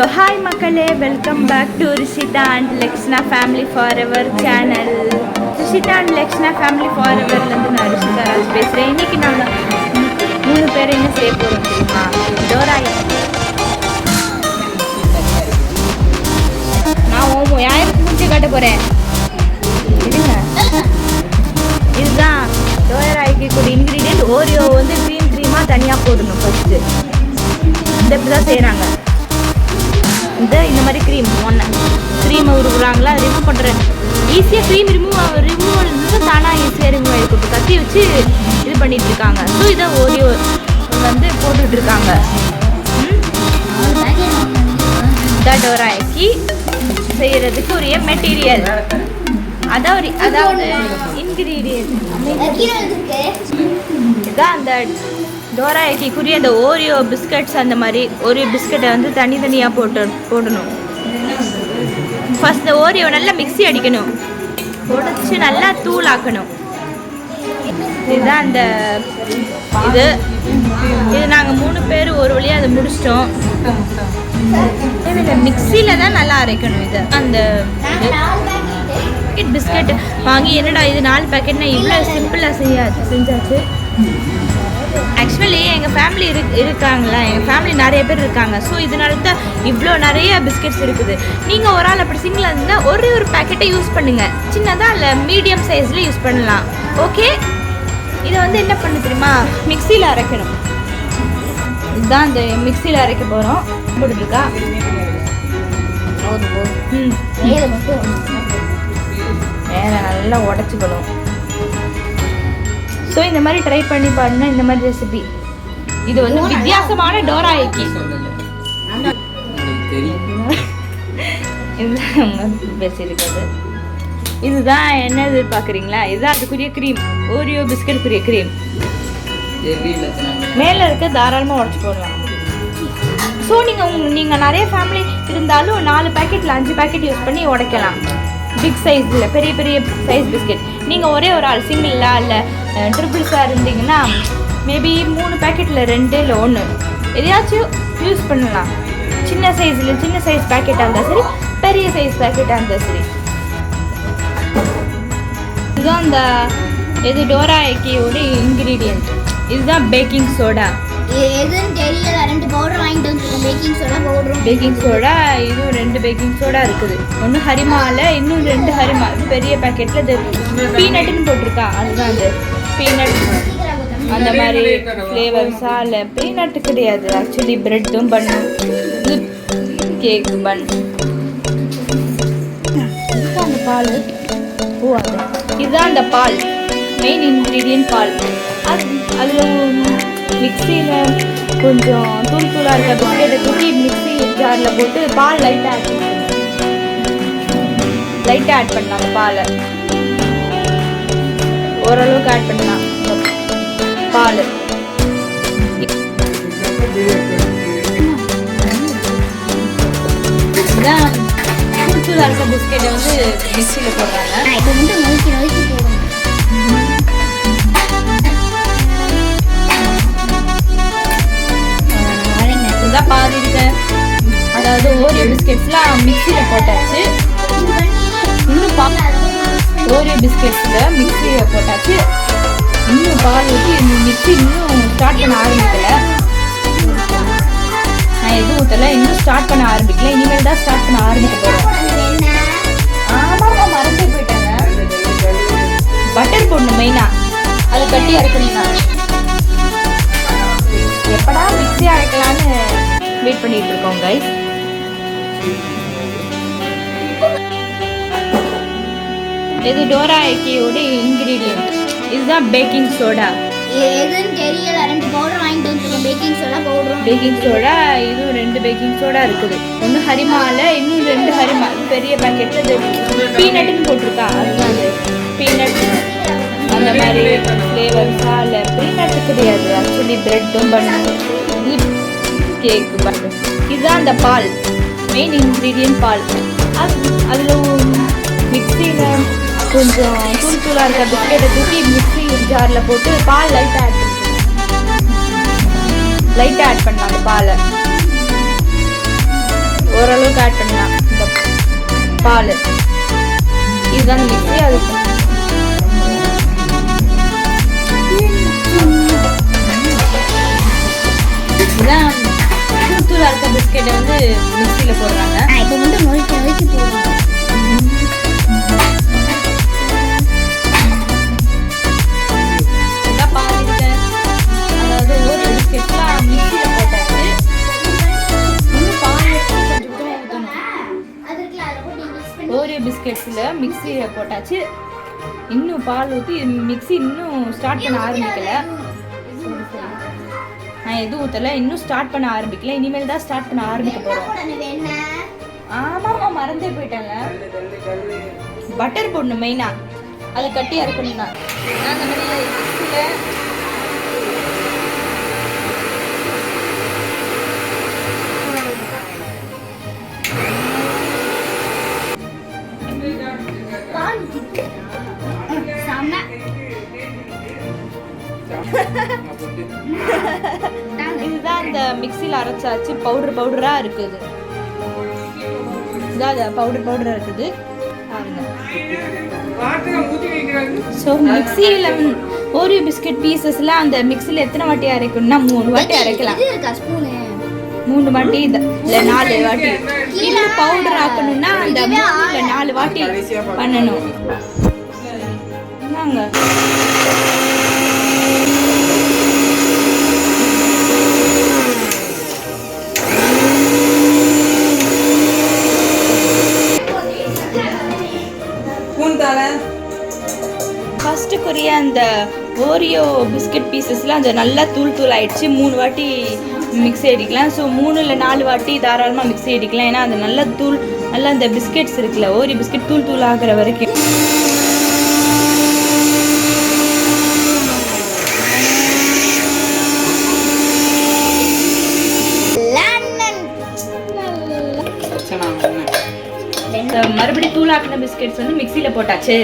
So hi மக்களே, welcome back to Rishita and Lexna family forever channel. Rishita and Lexna family ஃபார் எவர்லேருந்து நான் ரிஷிதா ராஜ் பேசுகிறேன். இன்றைக்கி நாங்கள் 3 பேர் என்ன செய்ய போகிறோம் தெரியுமா? டோராய் நான் யாருக்கு முடிச்சு காட்ட போகிறேன். இதுதான் டோராய்க்கு கூட இன்க்ரீடியன்ட். ஓரியோ வந்து க்ரீமாக தனியாக போடணும் ஃபஸ்ட்டு. இந்த இப்படி தான் செய்கிறாங்க. இந்த மாதிரி க்ரீமை உருகுறாங்களா, ரிமூவ் பண்ணுறேன். ஈஸியாக க்ரீம் ரிமூவ் தானாக ஈஸியாக ரிமூவ் ஆகிருக்கும். கத்தி வச்சு இது பண்ணிட்டு இருக்காங்க. ஸோ இதை ஓரியோ வந்து போட்டுட்ருக்காங்க. இந்த டோராய்க்கு செய்கிறதுக்கு உரிய மெட்டீரியல் அதாவது இன்க்ரீடியன்ட் இதுதான். அந்த டோராய்க்குரிய அந்த ஓரியோ பிஸ்கட்ஸ், அந்த மாதிரி ஓரியோ பிஸ்கட்டை வந்து தனித்தனியாக போடணும். ஃபஸ்ட் இந்த ஓரியோ நல்லா மிக்ஸி அடிக்கணும், உடச்சி நல்லா தூளாக்கணும். இதுதான் அந்த இது நாங்கள் 3 பேர் ஒரு வழியாக அதை முடிச்சிட்டோம். மிக்சியில் தான் நல்லா அரைக்கணும். இது அந்த பிஸ்கட் வாங்கி என்னடா இது 4 பேக்கெட்னா இவ்வளோ சிம்பிளாக செஞ்சாச்சு. ஆக்சுவலி எங்கள் ஃபேமிலி இருக்காங்களா, எங்கள் ஃபேமிலி நிறைய பேர் இருக்காங்க. ஸோ இதனால தான் இவ்வளோ நிறைய பிஸ்கெட்ஸ் இருக்குது. நீங்கள் ஒரு ஆள் அப்படி சிங்கிளாக இருந்தால் ஒரு பேக்கெட்டை யூஸ் பண்ணுங்கள். சின்னதாக இல்லை மீடியம் சைஸில் யூஸ் பண்ணலாம். ஓகே, இதை வந்து என்ன பண்ண தெரியுமா, மிக்சியில் அரைக்கணும். இதுதான் இந்த மிக்சியில் அரைக்க போகிறோம். போட்டுருக்கா வேறு நல்லா உடச்சிக்கணும். ஸோ இந்த மாதிரி ட்ரை பண்ணி பாருங்க. இந்த மாதிரி ரெசிபி இது வந்து வித்தியாசமான டோராய்க்கு பேசியிருக்கிறது. இதுதான் என்ன எதிர்பார்க்குறீங்களா? இதுதான் அதுக்குரிய க்ரீம், ஓரியோ பிஸ்கட்டுக்குரிய க்ரீம். மேலே இருக்க தாராளமாக உடச்சி போடலாம். ஸோ நீங்கள் நிறைய ஃபேமிலி இருந்தாலும் 4 பேக்கெட்டில் 5 பேக்கெட் யூஸ் பண்ணி உடைக்கலாம். பிக் சைஸில் பெரிய சைஸ் பிஸ்கெட். நீங்கள் ஒரே ஒரு ஆள் சிங்கிளாக இல்லை ட்ரிபிள்ஸாக இருந்தீங்கன்னா மேபி 3 பேக்கெட்டில் 2 இல்லை 1 எதையாச்சும் யூஸ் பண்ணலாம். சின்ன சைஸ் பேக்கெட்டாக இருந்தால் சரி, பெரிய சைஸ் பேக்கெட்டாக இருந்தால் சரி. இதுதான் இந்த டோராய்க்கியோட இன்க்ரீடியன்ட். இதுதான் பேக்கிங் சோடா. எதுன்னு தெரியல, 2 பவுடர் வாங்கிட்டு வந்துருக்கோம். பேக்கிங் சோடா இதுவும் 2 பேக்கிங் சோடா இருக்குது. ஒன்று ஹரிமாவில், இன்னும் 2 ஹரிமா பெரிய பேக்கெட்டில். இது பீனட்டுன்னு போட்டிருக்கா. அதுதான் அது பீனட். அந்த மாதிரி ஃப்ளேவர்ஸா இல்லை, பீனட்டு கிடையாது ஆக்சுவலி. ப்ரெட்டும் பண்ணு, இது கேக்கு பன். அந்த பால் இதுதான் அந்த பால், மெயின் இன்க்ரீடியன்ட் பால். அதில் மிக்சியில் கொஞ்சம் தூளாக இருக்க பிஸ்கெட்டை தூக்கி மிக்ஸி ஜாரில் போட்டு பால் லைட்டாக ஆட் பண்ணலாம். அந்த பாலை ஓரளவுக்கு ஆட் பண்ணலாம். பால் இதுதான் தூளாக இருக்க பிஸ்கெட்டை வந்து மிக்சியில் போடுறாங்க. பாதி இருக்கு. அதாவது ஓரியோ பிஸ்கெட்ஸ்லாம் மிக்சியில் போட்டாச்சு. இன்னும் ஓரியோ பிஸ்கெட்ஸில் மிக்சியில் போட்டாச்சு. இன்னும் பால் ஊற்றி மிக்சி இன்னும் ஸ்டார்ட் பண்ண ஆரம்பிக்கலை. நான் எதுவும் ஊற்றலை, இன்னும் ஸ்டார்ட் பண்ண ஆரம்பிக்கல. இனிமேல் தான் ஸ்டார்ட் பண்ண ஆரம்பிக்க போகிறோம். ஆமாம், மறந்து போயிட்டாங்க. பட்டர் போடணும் மெயினாக. அது கட்டி அரைக்கணும்னா எப்படா மிக்ஸி அரைக்கலான்னு வெயிட் பண்ணிட்டு இருக்கோம் கைஸ். இது டோராய்க்கியோட இன்க்ரீடியன்ட். இதுதான் பேக்கிங் சோடா. எதுன்னு தெரியல, 2 பவுடர் வாங்கிட்டு வந்துருக்கோம். பேக்கிங் சோடா இதுவும் 2 பேக்கிங் சோடா இருக்குது. ஒன்று ஹரிமாவில், இன்னும் 2 ஹரிமா பெரிய பேக்கெட்டில். இது பீனட்டுன்னு போட்டிருக்கா. அதுதான் அது பீனட். அந்த மாதிரி ஃப்ளேவர்ஸா இல்லை, பீனட்டு கிடையாது ஆக்சுவலி. ப்ரெட்டும் பண்ணு, இது கேக்கு பண்ணு. இதுதான் அந்த பால், மெயின் இன்க்ரீடியன்ட் பால். அதில் மிக்சியில் கொஞ்சம் தூளாக இருக்க பிஸ்கெட்டை தூக்கி மிக்ஸி ஜாரில் போட்டு பால் லைட்டாக ஆட் பண்ணலாம். அந்த பாலை பால். இதுதான் மிக்ஸி. அது இதுதான் தூள் அரைச்ச பிஸ்கெட்டை வந்து மிக்ஸியில் போடுறாங்க. இப்போ வந்து நொறுக்கி போடுறாங்க. அதாவது ஒரு பிஸ்கெட்லாம் மிக்ஸியில் போட்டாச்சு. இன்னும் பால் கொஞ்சம் ஊற்றணும். ஓரியோ பிஸ்கெட்ஸில் மிக்ஸியில் போட்டாச்சு. இன்னும் பால் ஊற்றி மிக்ஸி இன்னும் ஸ்டார்ட் பண்ண ஆரம்பிக்கலை. நான் எதுவும் ஊற்றலை, இன்னும் ஸ்டார்ட் பண்ண ஆரம்பிக்கல. இனிமேல் தான் ஸ்டார்ட் பண்ண ஆரம்பிக்க போகிறோம். ஆமாம்மா, மறந்தே போயிட்டாங்க. பட்டர் போடணும் மெயினாக, அது கட்டி இறக்கணும்னா. அந்த மாதிரி இதுதான் இந்த மிக்ஸியில் அரைச்சாச்சு. பவுடரா இருக்குது. இதான் பவுடரா இருக்குது. ஸோ மிக்ஸியில் ஓரியோ பிஸ்கெட் பீசஸ்லாம் அந்த மிக்ஸியில் எத்தனை வாட்டி அரைக்கணும்னா 3 வாட்டி அரைக்கலாம். 3 வாட்டி இல்லை 4 வாட்டி. இன்னும் பவுடர் ஆக்கணும்னா அந்த 3 இல்லை 4 வாட்டி பண்ணணும். என்னங்க ஃபர்ஸ்ட் குறிய அந்த ஓரியோ பிஸ்கெட் பீசஸ்லாம் அந்த நல்லா தூள் ஆயிடுச்சு. 3 வாட்டி மிக்ஸி அடிக்கலாம். ஸோ 3 இல்லை 4 வாட்டி தாராளமாக மிக்ஸி அடிக்கலாம். ஏன்னா அது நல்லா நல்லா அந்த பிஸ்கெட்ஸ் இருக்குல்ல, ஓரியோ பிஸ்கெட் தூள் ஆகிற வரைக்கும். மறுபடியும் தூளாக்கின பிஸ்கெட்ஸ் வந்து மிக்ஸியில் போட்டாச்சு.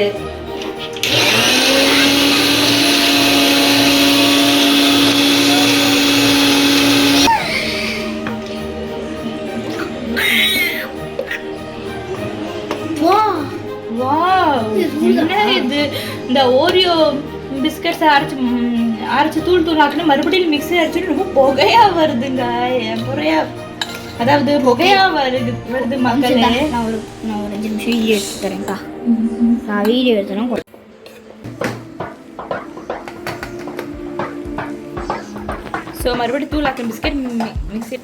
இது இந்த ஓரியோ பிஸ்கட்ஸ் அரைச்சு தூள் ஆக்கணும். மறுபடியும் மிக்ஸி அரைச்சு ரொம்ப புகையா வருதுங்க. அதாவது புகையா வருது மக்களே. நான் ஒரு 5 நிமிஷம் வீடியோ எடுத்து தரேன்க்கா. நான் வீடியோ எடுத்தேன்னா ஸோ மறுபடியும் தூளாக்கின பிஸ்கெட் மிக்ஸி.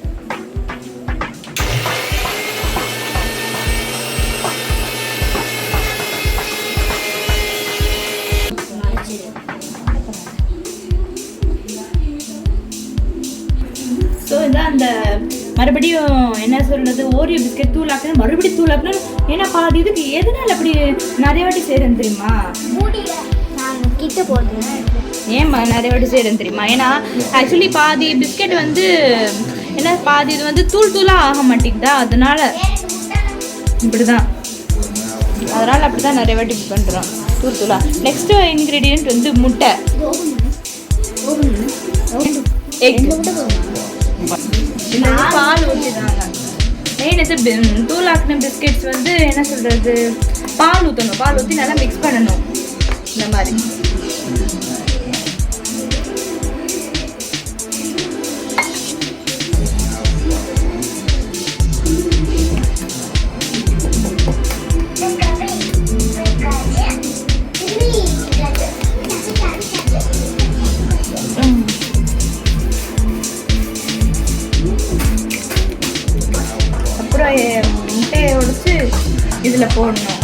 ஸோ இதான் அந்த மறுபடியும் என்ன சொல்றது, ஓரியோ பிஸ்கெட் தூளாக்கணும், மறுபடியும் தூளாக்கணும். ஏன்னா பாதி இதுக்கு எதனால அப்படி நிறைய வாட்டி செய்கிறேன் தெரியுமா? கிட்ட போடுறேன். ஏம்மா நிறைய வாட்டி செய்கிறேன் தெரியுமா? ஏன்னா ஆக்சுவலி பாதி பிஸ்கெட் வந்து என்ன, பாதி இது வந்து தூளாக ஆக மாட்டேங்குதா, அதனால இப்படி தான். அதனால் அப்படி தான் நிறைய வாட்டி பண்ணுறோம் தூளாக. நெக்ஸ்ட்டு இன்க்ரீடியன்ட் வந்து முட்டை, எக், பால் ஊற்றிடுறாங்க. மெயின் இது தூளாக்கின பிஸ்கெட்ஸ் வந்து என்ன சொல்கிறது, பால் ஊற்றணும். பால் ஊற்றி நல்லா மிக்ஸ் பண்ணணும் இந்த மாதிரி. முட்டையை உடைச்சு இதில் போடணும்.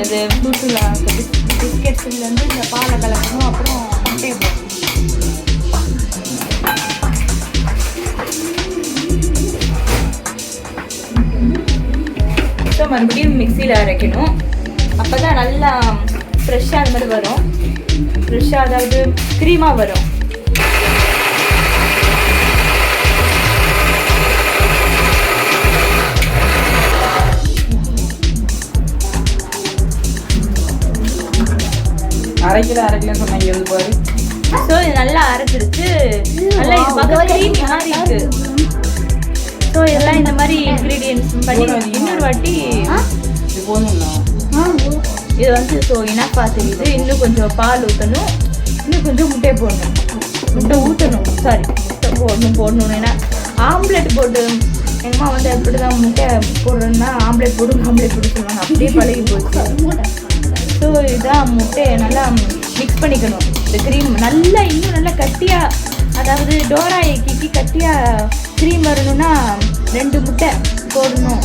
இது பிஸ்கெட்ஸ்லேருந்து இந்த பாலை கலக்கணும். அப்புறம் முட்டையை போடணும். ஸோ மறுபடியும் மிக்சியில் அரைக்கணும். அப்போ தான் நல்லா ஃப்ரெஷ்ஷாக அந்த மாதிரி வரும். ஃப்ரெஷ்ஷாக அதாவது க்ரீமாக வரும். அரைக்கலன்னு சொன்னாங்க பாரு. ஸோ இது நல்லா அரைச்சிருச்சு. நல்லா இது பக்கத்துலேயும் மாதிரி இருக்கு. ஸோ இதெல்லாம் இந்த மாதிரி இன்க்ரீடியன்ஸ் பண்ணி இன்னொரு வாட்டி இது போதும்ண்ணா. இது வந்து ஸோ இனப்பா தெரியுது. இன்னும் கொஞ்சம் பால் ஊற்றணும், இன்னும் கொஞ்சம் முட்டை போடணும், முட்டை ஊற்றணும், சாரி முட்டை போடணும். ஏன்னா ஆம்லெட் போட்டு எங்கள் அம்மா வந்து எப்படி தான் முட்டை போடுறோன்னா ஆம்லெட் போட்டு சொல்லுவாங்க, அப்படியே பழகி போச்சு. ஸோ இதான் முட்டையை நல்லா மிக்ஸ் பண்ணிக்கணும். இந்த க்ரீம் நல்லா இன்னும் நல்லா கட்டியாக, அதாவது டோரா எக்கிக்கு கட்டியாக க்ரீம் வரணும்னா 2 முட்டை போடணும்.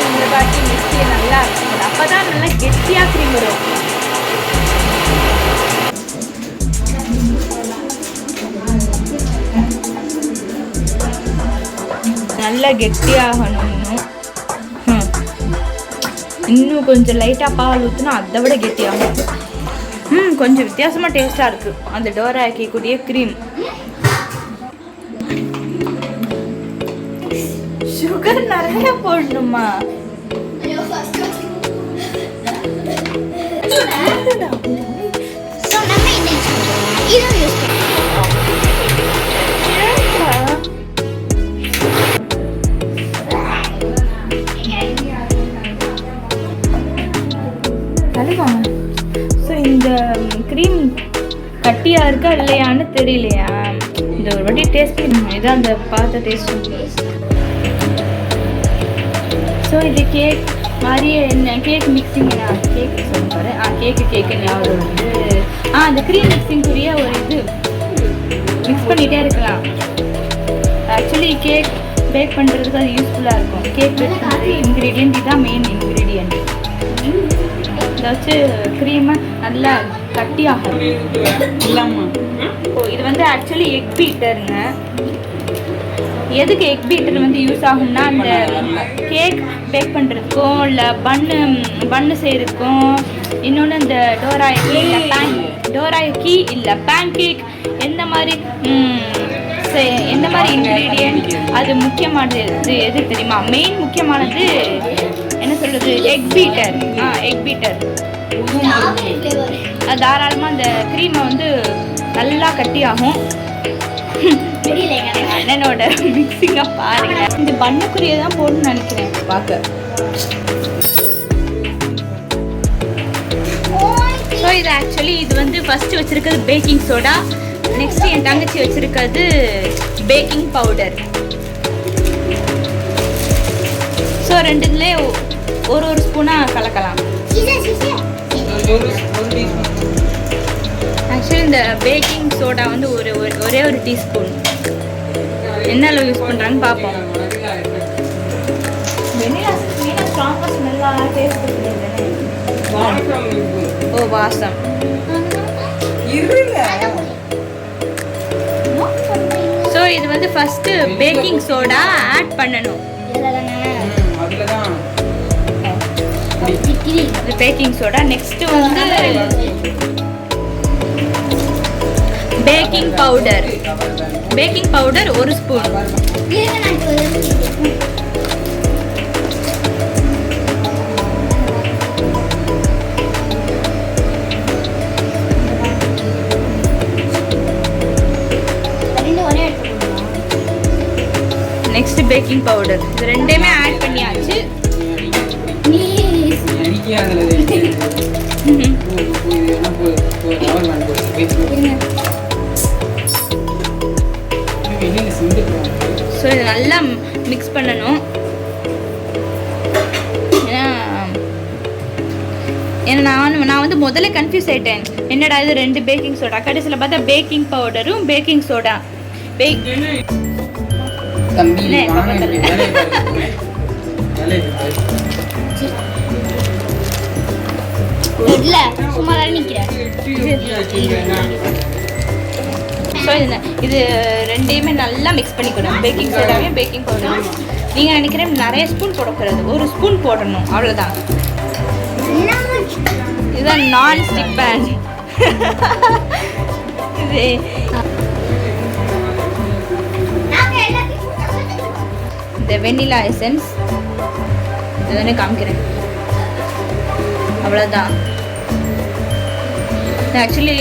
இந்த பாட்டி மிக்சியை நல்லா அப்போ தான் நல்லா கெட்டியாக க்ரீம் வரும். நல்லா கெட்டியாகணும். இன்னும் கொஞ்சம் லைட்டாக பால் ஊற்றினா அதை விட கெட்டியாகும். கொஞ்சம் வித்தியாசமாக டேஸ்ட்டாக இருக்குது அந்த டோரா ஆக்கிக்கூடிய க்ரீம். சுகர் நிறைய போடணுமா? ஸோ இந்த க்ரீம் கட்டியாக இருக்கா இல்லையான்னு தெரியலையா. இந்த ஒரு வாட்டி டேஸ்ட் இதான் அந்த பார்த்த டேஸ்ட். ஸோ இது கேக் மாதிரியே என்ன கேக் மிக்சிங் கேக் சொல்லுவாரு. கேக்கு ஞாபகம் வந்து அந்த க்ரீம் மிக்சிங்குரிய ஒரு இது மிக்ஸ் பண்ணிகிட்டே இருக்கலாம். ஆக்சுவலி கேக் பேக் பண்ணுறதுக்கு அது யூஸ்ஃபுல்லாக இருக்கும். கேக் பேக் பண்ணுறது இன்க்ரீடியன்ட் இதுதான் மெயின் இன்க்ரீடியன்ட். இதை வச்சு க்ரீமை நல்லா கட்டியாகும். இது வந்து ஆக்சுவலி எக் பீட்டருங்க. எதுக்கு எக் பீட்டர் வந்து யூஸ் ஆகும்னா அந்த கேக் பேக் பண்ணுறதுக்கும் இல்லை பன்னு செய்கிறதுக்கும், இன்னொன்று இந்த டோரா எக்கி இல்லை பேன் கேக் எந்த மாதிரி இன்க்ரீடியன்ட் அது முக்கியமானது எது தெரியுமா? மெயின் முக்கியமானது என்ன சொல்கிறது, எக் பீட்டர். எக் பீட்டர் தாராளமாக அந்த க்ரீமை வந்து நல்லா கட்டியாகும். அண்ணனோட மிக்சிங்கை பாருங்க. இந்த பண்ணுக்குரிய தான் போடணும்னு நினைக்கிறேன் பார்க்க. ஸோ இது ஆக்சுவலி இது வந்து ஃபஸ்ட்டு வச்சுருக்கிறது பேக்கிங் சோடா, நெக்ஸ்ட் என் தங்கச்சி வச்சுருக்கிறது பேக்கிங் பவுடர். ஸோ ரெண்டுலேயே ஒரு ஸ்பூனாக கலக்கலாம். ஆக்சுவலி இந்த பேக்கிங் சோடா வந்து ஒரே ஒரு டீஸ்பூன். என்ன அளவு யூஸ் பண்ணுறாங்கன்னு பார்ப்போம். வெண்ணிலா ஸ்ட்ராங்காக ஸ்மெல்லாக டேஸ்ட் ஓ வாசம். ஸோ இது வந்து ஃபஸ்ட்டு பேக்கிங் சோடா ஆட் பண்ணணும். இது பேக்கிங் சோடா. நெக்ஸ்ட் வந்து baking powder. Baking powder 1 spoon. Next baking powder. இது ரெண்டையுமே ஆட் பண்ணியாச்சு. ஸோ இது நல்லா மிக்ஸ் பண்ணணும். ஏன்னா நான் வந்து முதல்ல கன்ஃபியூஸ் ஆகிட்டேன், என்னடா இது 2 பேக்கிங் சோடா, கடைசியில் பார்த்தா பேக்கிங் பவுடரும் பேக்கிங் சோடா. ஸோ இது ரெண்டையுமே நல்லா மிக்ஸ் பண்ணிக்கணும், பேக்கிங் சோடாவையும் பேக்கிங் பவுடரும். நீங்கள் நினைக்கிறேன் நிறைய ஸ்பூன் போடக்கூடாது, 1 ஸ்பூன் போடணும், அவ்வளோதான். இதுதான் நான் ஸ்டிக் பேன். இது இந்த வெண்ணிலா எசன்ஸ் இதுதானே காமிக்கிறேன், அவ்வளோதான். ஆக்சுவலி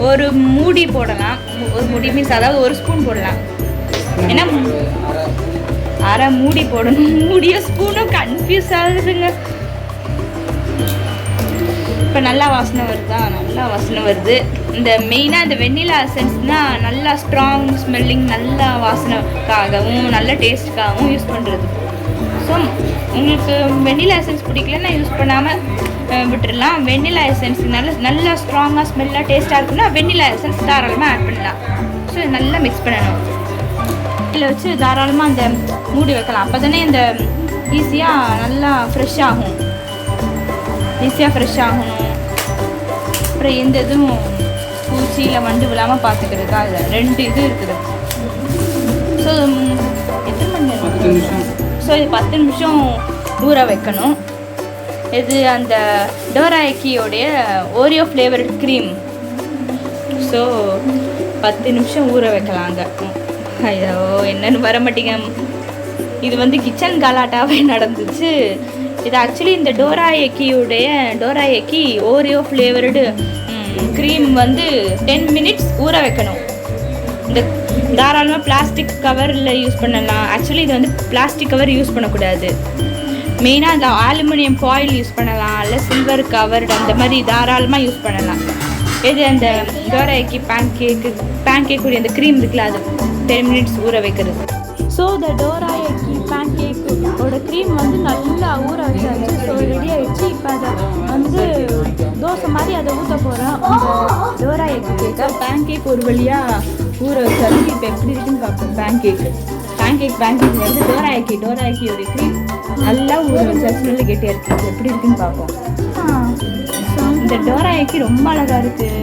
ஒரு மூடி போடலாம், ஒரு மூடி மீன்ஸ் அதாவது ஒரு ஸ்பூன் போடலாம். ஏன்னா அரை மூடி போடணும், மூடியோ ஸ்பூனும் கன்ஃபியூஸ் ஆகுதுங்க. இப்போ நல்லா வாசனை வருதா? நல்லா வாசனை வருது. இந்த மெயினாக இந்த வெண்ணிலா எசன்ஸ்னால் நல்லா ஸ்ட்ராங் ஸ்மெல்லிங், நல்லா வாசனைக்காகவும் நல்ல டேஸ்ட்டுக்காகவும் யூஸ் பண்ணுறது. ஸோ உங்களுக்கு வெண்ணிலா எசன்ஸ் பிடிக்கலன்னா யூஸ் பண்ணாமல் விட்டுடலாம். வெண்ணிலா எசன்ஸ் நல்லா ஸ்ட்ராங்காக ஸ்மெல்லாக டேஸ்ட்டாக இருக்குன்னா வெண்ணிலா எசன்ஸ் தாராளமாக ஆட் பண்ணலாம். ஸோ நல்லா மிக்ஸ் பண்ணணும். இதில் வச்சு தாராளமாக அந்த மூடி வைக்கலாம். அப்போ தானே இந்த ஈஸியாக நல்லா ஃப்ரெஷ் ஆகும். அப்புறம் எந்த இதுவும் பூச்சியில் வண்டு விழாமல் பார்த்துக்கிறதுக்கா அதில் 2 இது இருக்குது. ஸோ எத்தனை மணி நேரம்? ஸோ இது 10 நிமிஷம் ஊற வைக்கணும். இது அந்த டோரா எக்கியோடைய ஓரியோ ஃப்ளேவர்டு க்ரீம். ஸோ 10 நிமிஷம் ஊற வைக்கலாங்க. ஐயோ என்னன்னு வர மாட்டேங்க. இது வந்து கிச்சன் கலாட்டாவே நடந்துச்சு. இது ஆக்சுவலி இந்த டோரா எக்கி ஓரியோ ஃப்ளேவர்டு க்ரீம் வந்து 10 மினிட்ஸ் ஊற வைக்கணும். இந்த தாராளமாக பிளாஸ்டிக் கவரில் யூஸ் பண்ணலாம். ஆக்சுவலி இது வந்து பிளாஸ்டிக் கவர் யூஸ் பண்ணக்கூடாது. மெயினாக அந்த அலுமினியம் ஃபாயில் யூஸ் பண்ணலாம், இல்லை சில்வர் கவர்டு அந்த மாதிரி தாராளமாக யூஸ் பண்ணலாம். இது அந்த டோரா எக்கி பேன்கேக் உடைய அந்த க்ரீம் இருக்குல்ல, அது 10 மினிட்ஸ் ஊற வைக்கிறது. ஸோ இந்த டோரா எக்கி பேன்கேக்கோட க்ரீம் வந்து நல்லா ஊற வச்சாச்சு. ஸோ ரெடி ஆகிடுச்சு. இப்போ அதை வந்து தோசை மாதிரி அதை ஊற்ற போகிறோம். அந்த டோரா எக்கி கேக்கை பேன்கேக் ஒரு வழியாக ஊற வச்சாச்சு. இப்போ எப்படி இருக்குன்னு பார்ப்போம். பேன்கேக் வந்து டோரா எக்கியோடைய க்ரீம் நல்லா ஊற வச்சாச்சு. நல்ல கெட்டியாக இருக்குது. எப்படி இருக்குன்னு பார்ப்போம். இந்த டோரா எக்கி ரொம்ப அழகாக இருக்குது.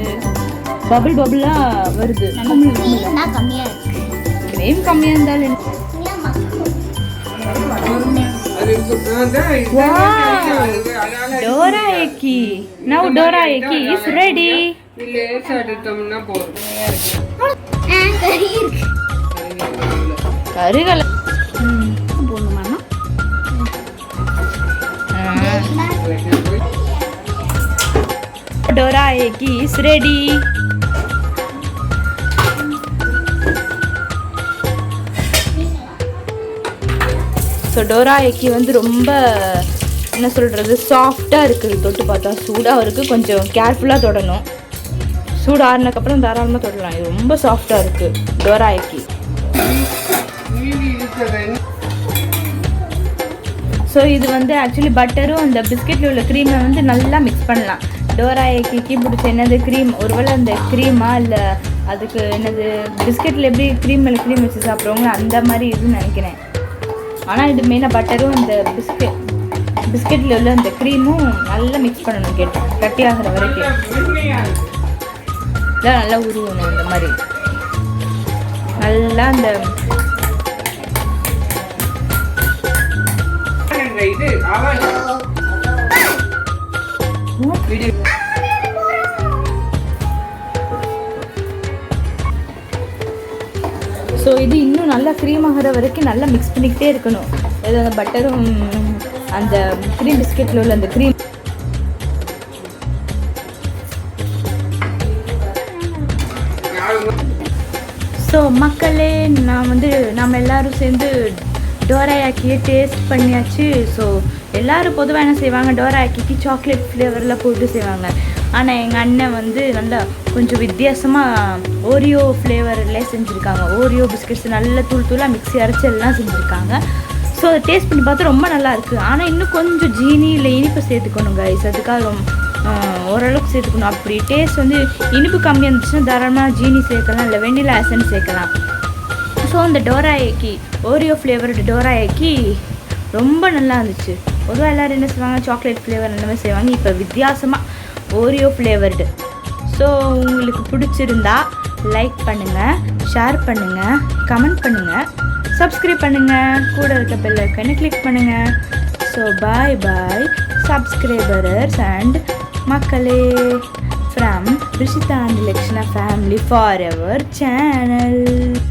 பபுளாக வருது. க்ரீம் கம்மியாக இருந்தாலும் dorayaki. Now dorayaki is ready. கருகல போடணுமா? Dorayaki is ready. So dorayaki வந்து ரொம்ப என்ன சொல்கிறது சாஃப்டாக இருக்குது. தொட்டு பார்த்தா சூடாக இருக்குது. கொஞ்சம் கேர்ஃபுல்லாக தொடணும். சூடு ஆறுனதுக்கப்புறம் தாராளமாக தொடலாம். இது ரொம்ப சாஃப்டாக இருக்குது டோரா எக்கி. ஸோ இது வந்து ஆக்சுவலி பட்டரும் அந்த பிஸ்கெட்டில் உள்ள க்ரீமை வந்து நல்லா மிக்ஸ் பண்ணலாம். டோரா எக்கிக்கு பிடிச்ச என்னது க்ரீம், ஒருவேளை அந்த க்ரீமா இல்லை அதுக்கு என்னது பிஸ்கெட்டில் எப்படி க்ரீம் மேலே க்ரீம் வச்சு சாப்பிட்றவங்க அந்த மாதிரி இதுன்னு நினைக்கிறேன். ஆனால் இது மெயினாக பட்டரும் இந்த பிஸ்கெட்டில் உள்ள அந்த க்ரீமும் நல்லா மிக்ஸ் பண்ணணும். கட்டி ஆகிற வரைக்கும் இதான் நல்லா உருவணும். இந்த மாதிரி நல்லா அந்த ஸோ இது இன்னும் நல்லா க்ரீம் ஆகிற வரைக்கும் நல்லா மிக்ஸ் பண்ணிக்கிட்டே இருக்கணும். இது அந்த பட்டரும் அந்த க்ரீம் பிஸ்கெட்டில் உள்ள அந்த க்ரீம். ஸோ மக்களே, நம்ம எல்லோரும் சேர்ந்து டோரா எக்கியை டேஸ்ட் பண்ணியாச்சு. ஸோ எல்லோரும் பொதுவாக என்ன செய்வாங்க, டோரா எக்கிக்கு சாக்லேட் ஃப்ளேவரில் போட்டு செய்வாங்க. ஆனால் எங்கள் அண்ணன் வந்து நல்லா கொஞ்சம் வித்தியாசமாக ஓரியோ ஃப்ளேவர்லேயே செஞ்சுருக்காங்க. ஓரியோ பிஸ்கெட்ஸ் நல்ல தூளாக மிக்ஸி அரைச்சி எல்லாம் செஞ்சுருக்காங்க. ஸோ அதை டேஸ்ட் பண்ணி பார்த்தா ரொம்ப நல்லா இருக்குது. ஆனால் இன்னும் கொஞ்சம் ஜீனி இல்லை இனிப்பு சேர்த்துக்கணும் கைஸ். அதுக்காக ஓரளவுக்கு சேர்த்துக்கணும். அப்படி டேஸ்ட் வந்து இனிப்பு கம்மியாக இருந்துச்சுன்னா தாராளமாக ஜீனி சேர்க்கலாம், இல்லை வெண்ணிலா எசன்ஸ் சேர்க்கலாம். ஸோ அந்த டோரா எக்கி ஓரியோ ஃப்ளேவர்டு டோரா எக்கி ரொம்ப நல்லா இருந்துச்சு. பொதுவாக எல்லோரும் என்ன செய்வாங்க, சாக்லேட் ஃப்ளேவர் அந்த மாதிரி செய்வாங்க. இப்போ வித்தியாசமாக ஓரியோ ஃப்ளேவர்டு. ஸோ உங்களுக்கு பிடிச்சிருந்தா லைக் பண்ணுங்கள், ஷேர் பண்ணுங்கள், கமெண்ட் பண்ணுங்கள், சப்ஸ்கிரைப் பண்ணுங்கள், கூட இருக்க பெல் ஐக்கானை கிளிக் பண்ணுங்கள். ஸோ பாய் சப்ஸ்கிரைபர்ஸ் அண்ட் மக்களே from Rishita and Lakshna family forever channel.